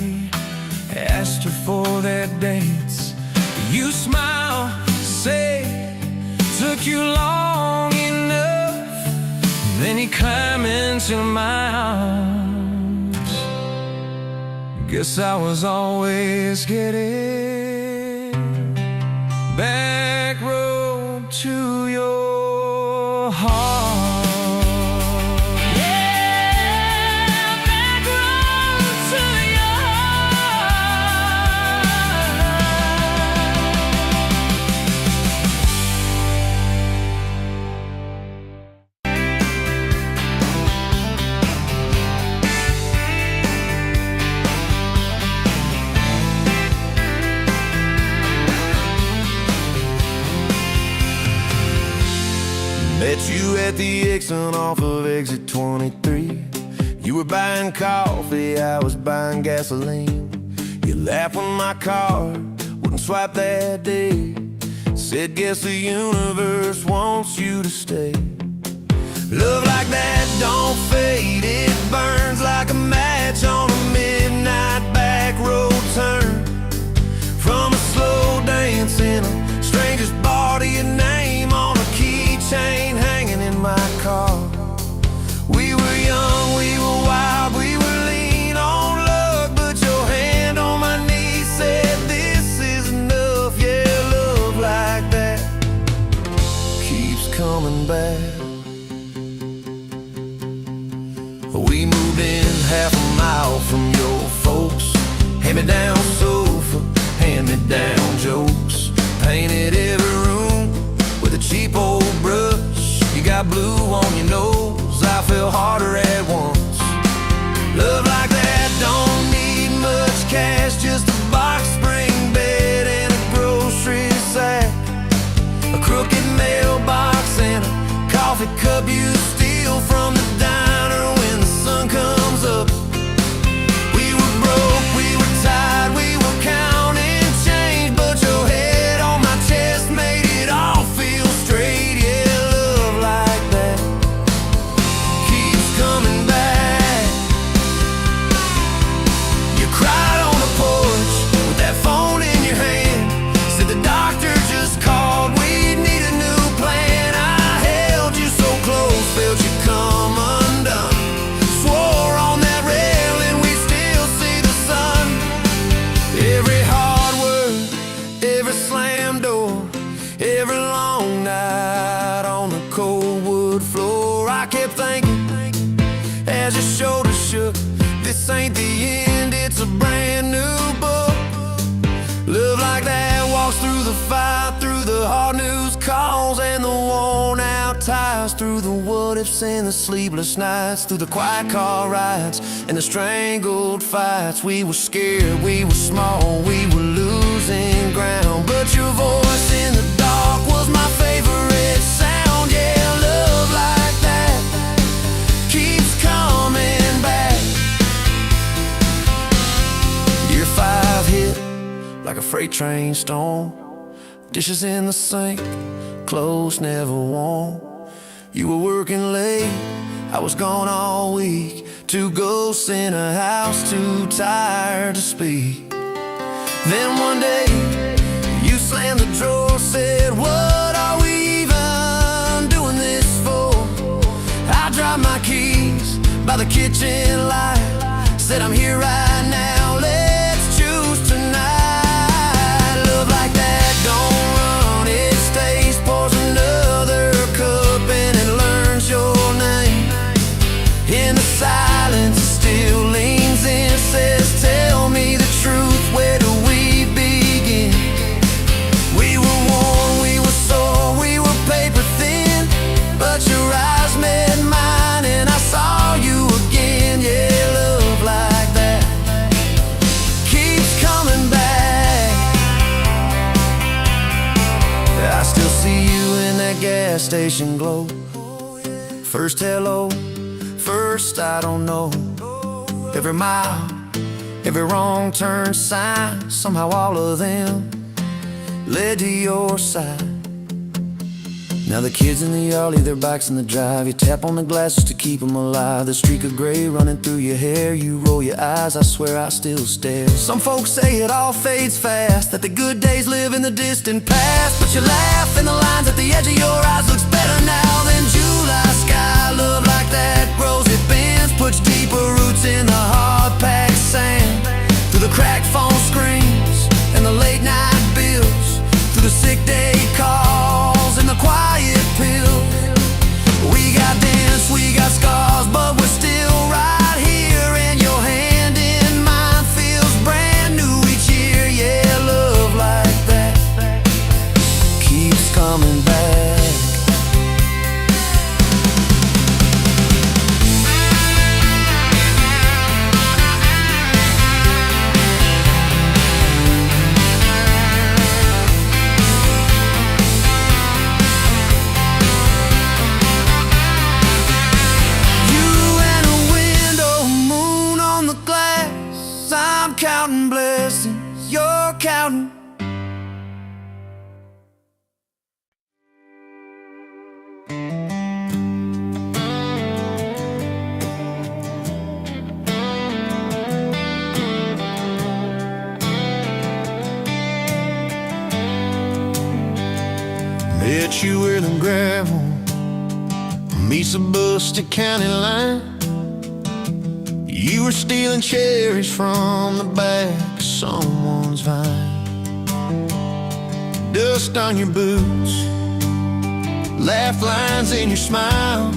Asked her for that dance. You smile, say, took you long enough. Then you climb into my arms. Guess I was always getting back road to your heart. Met you at the Exxon off of exit 23. You were buying coffee, I was buying gasoline. You laughed when my card wouldn't swipe that day. Said, guess the universe wants you to stay. Love like that don't fade, it burns like a match on a midnight back road turn. From a slow dance in a stranger's bar to your name on a keychain hanging in my car. We were young, we were wild, we were lean on luck, but your hand on my knee said this is enough. Yeah, love like that keeps coming back. We moved in half a mile from your folks. Hand-me-down sofa, hand-me-down jokes. Painted every room with a cheap old brush. You got blue on your nose, I fell harder at once. Love like that don't need much cash, just a box spring bed and a grocery sack, a crooked mailbox and a coffee cup you steal from the diner when the sun comes up. We were broke, we were tired, we were counting change, but your head on my chest made it all feel straight. Yeah, love like that keeps coming back. You cried on the porch with that phone in your hand. Said the doctor just called, we need a new plan. I held you so close, felt you come undone. Swore on that railing we still see the sun. Every hard word, every slam door, every long night on the cold wood floor. I kept thinking as your shoulders shook, this ain't the end, it's a brand new book. Love like that walks through the fire, through the hard news calls and the worn out tires, through the what ifs and the sleepless nights, through the quiet car rides and the strangled fights. We were scared, we were small, we were losing ground, but your voice in the dark was my favorite sound. Yeah, love like that keeps coming back. Year 5 hit like a freight train storm. Dishes in the sink, clothes never warm. You were working late, I was gone all week. 2 ghosts in a house, too tired to speak. Then one day, you slammed the drawer, said, what are we even doing this for? I dropped my keys by the kitchen light, said I'm here right now, let's choose tonight. Love like that don't run, it stays, pours another cup and it learns your name. In the silence it still leans in, says tell me the truth, where do we begin? We were worn, we were sore, we were paper thin, but your eyes met mine and I saw you again. Yeah, love like that keeps coming back. I still see you in that gas station glow. First hello, first I don't know. Every mile, every wrong turn sign, somehow all of them led to your side. Now the kids in the yard leave their bikes in the drive. You tap on the glasses to keep them alive. The streak of gray running through your hair. You roll your eyes, I swear I still stare. Some folks say it all fades fast, that the good days live in the distant past. But you laugh and the lines at the edge of your eyes looks better now than July sky. Love like that grows, it bends, puts deeper roots in the hard-packed sand. Through the cracked phone screens and the late night bills, through the sick day calls and the quiet pills. We got dents, we got scars, but we're still right here. And your hand in mine feels brand new each year. Yeah, love like that keeps coming back. Counting blessings, you're counting. Met you where the gravel meets the Buster County line. You were stealing cherries from the back of someone's vine. Dust on your boots, laugh lines in your smile.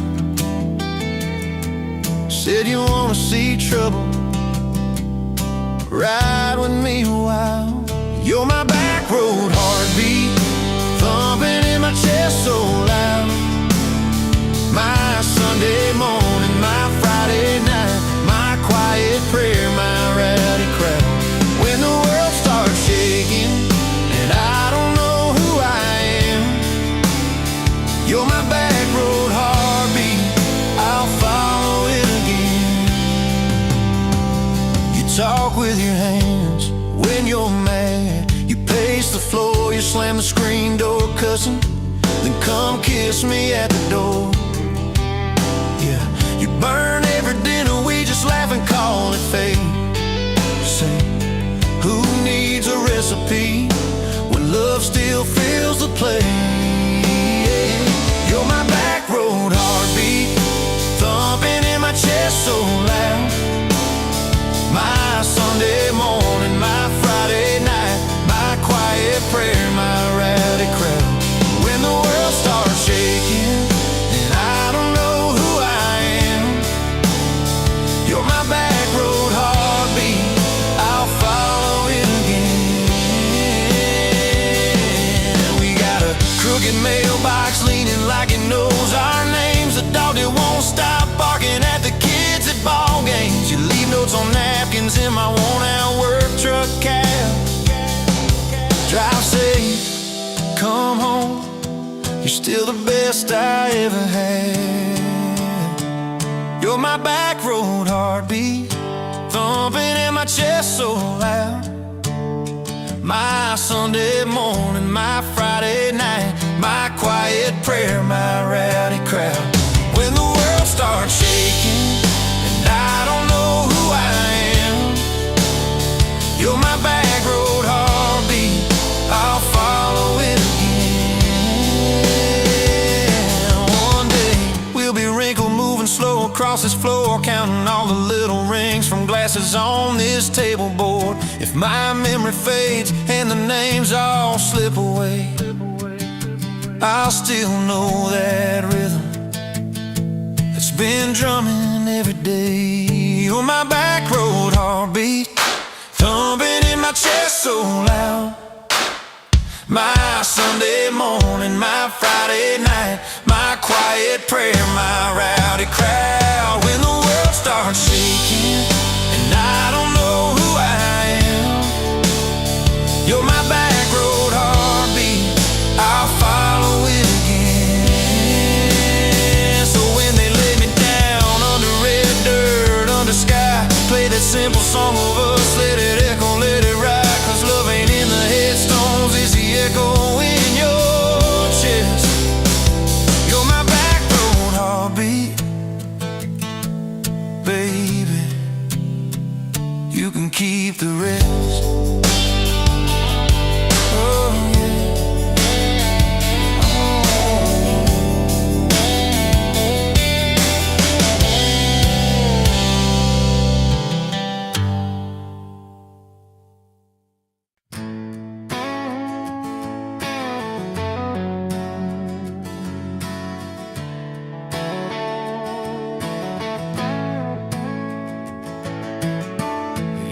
Said you wanna see trouble, ride with me a while. You're my back road heartbeat, thumping in my chest so loud. My Sunday morning, my Friday night, my quiet prayer, my rowdy crowd. When the world starts shaking and I don't know who I am, you're my back road heartbeat, I'll follow it again. You talk with your hands when you're mad. You pace the floor, you slam the screen door cussing, then come kiss me at the door. Yeah, you burn every dinner, we just laugh and call it fate. Say, who needs a recipe when love still fills the plate? You're my back road heartbeat, thumping in my chest so loud. My Sunday morning, my Friday night, my quiet prayer, my rowdy crowd. When the world starts shaking and I don't know who I am, you're my back road heartbeat, I'll follow it again. We got a crooked mailbox leaning like it knows our names. A dog that won't stop barking at the kids at ball games. You leave notes on napkins in my worn-out work truck cab. Drive safe, come home, you're still the best I ever had. You're my back road heartbeat, thumping in my chest so loud. My Sunday morning, my Friday night, my quiet prayer, my rowdy crowd. When the world starts shaking and I don't know who I am, you're my back road heartbeat, I'll follow it again. One day we'll be wrinkled, moving slow across this floor, counting all the little rings from glasses on this table board. If my memory fades and the names all slip away, I'll still know that rhythm that's been drumming every day. You're my back road heartbeat, thumping in my chest so loud. My Sunday morning, my Friday night, my quiet prayer, my rowdy crowd. When the world starts shaking and I don't know who I am, you're my back road heartbeat, I'll follow it again. So when they lay me down under red dirt, under sky, play that simple song of us, let it echo, let it ride. Cause love ain't in the headstones, it's the echo in your chest. keep the rest. Oh yeah.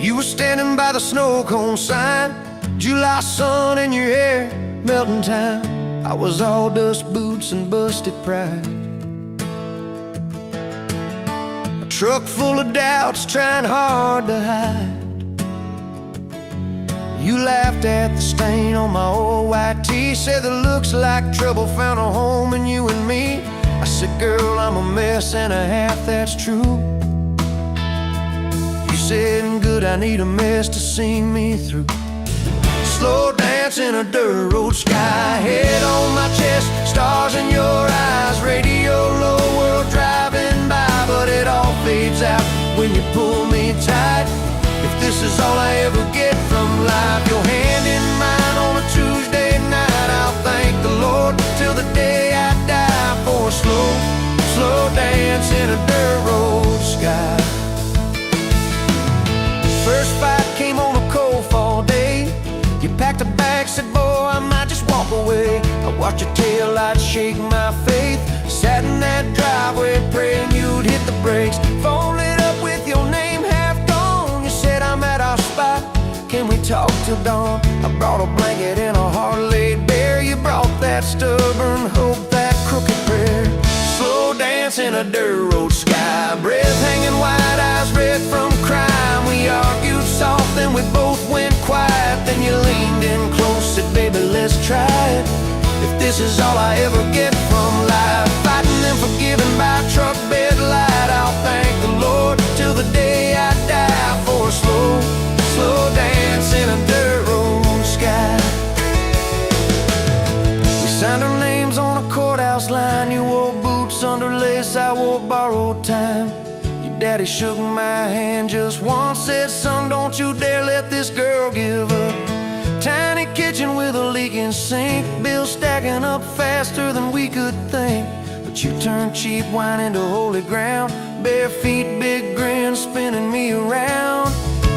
You were standing by the snow cone sign, July sun in your hair, melting time. I was all dust boots and busted pride. A truck full of doubts, trying hard to hide. You laughed at the stain on my old white tee, said that looks like trouble found a home in you and me. I said, girl, I'm a mess and a half, that's true. You said, good, I need a mess to sing me through. Slow dance in a dirt road sky, head on my chest, stars in your eyes, radio low, world driving by, but it all fades out when you pull me tight. If this is all I ever get from life, your hand in mine on a Tuesday night, I'll thank the Lord till the day I die for a slow, slow dance in a dirt road sky. First fight came on a cold fall day. You packed a bag, said, boy, I might just walk away. I watched your taillights shake my faith, sat in that driveway praying you'd hit the brakes. Phone lit up with your name half gone. You said, I'm at our spot, can we talk till dawn? I brought a blanket and a heart laid bare. You brought that stubborn hope, that crooked prayer. Slow dance in a dirt road sky, breath hanging wide, eyes red from crime. We argued soft, then we both went quiet. Then you leaned in close, said, baby, let's try it. If this is all I ever get from life, fighting and forgiving by truck bed light, I'll thank the Lord till the day I die for a slow, slow dance in a dirt road sky. We signed our names on a courthouse line. You wore boots under lace, I wore borrowed time. Daddy shook my hand just once, said, son, don't you dare let this girl give up. Tiny kitchen with a leaking sink, bills stacking up faster than we could think. But you turned cheap wine into holy ground, bare feet, big grin, spinning me around.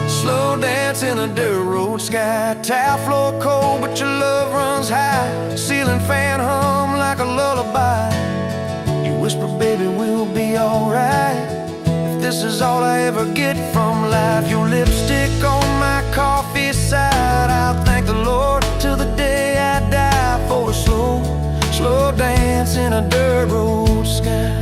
Slow dance in a dirt road sky, tile floor cold, but your love runs high. Ceiling fan hum like a lullaby. You whisper, baby, we'll be alright. This is all I ever get from life, your lipstick on my coffee side. I'll thank the Lord till the day I die for a slow, slow dance in a dirt road sky.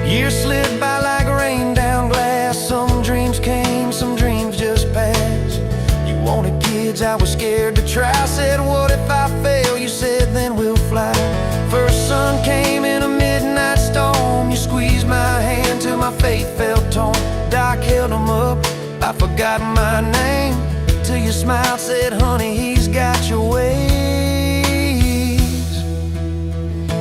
Years slid by like rain down glass. Some dreams came, some dreams just passed. You wanted kids, I was scared to try. Said, what if I fail? You said, then we'll fly. First sun came in a midnight storm. You squeezed my hand till my faith felt torn. Doc held him up, I forgot my name, till you smiled, said, honey, he's got your ways.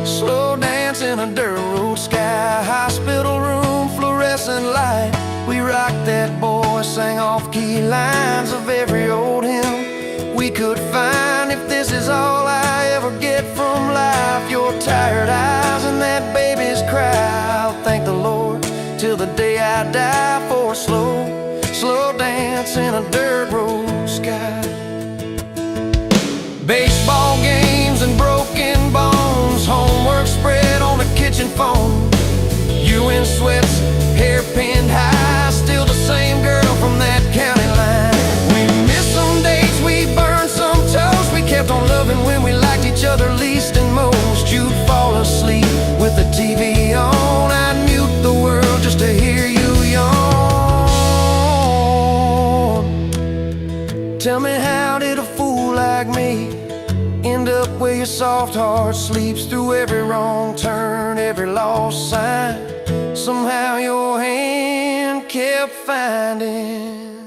Slow dance in a dirt road sky, hospital room, fluorescent light. We rocked that boy, sang off-key lines of every old hymn we could find. If this is all I ever get from life, your tired eyes and that baby's cry, I'll thank the Lord till the day I die for a slow, slow dance in a dirt road sky. Baseball games and broken bones, homework spread on the kitchen phone. You in sweats, hair pinned high, still the same girl from that county line. We missed some dates, we burned some toast. We kept on loving when we liked each other least and most. You'd fall asleep with the TV on, I'd mute the world just to hear you yawn. Tell me, how did a fool like me end up where your soft heart sleeps through every wrong turn, every lost sign? Somehow your hand kept finding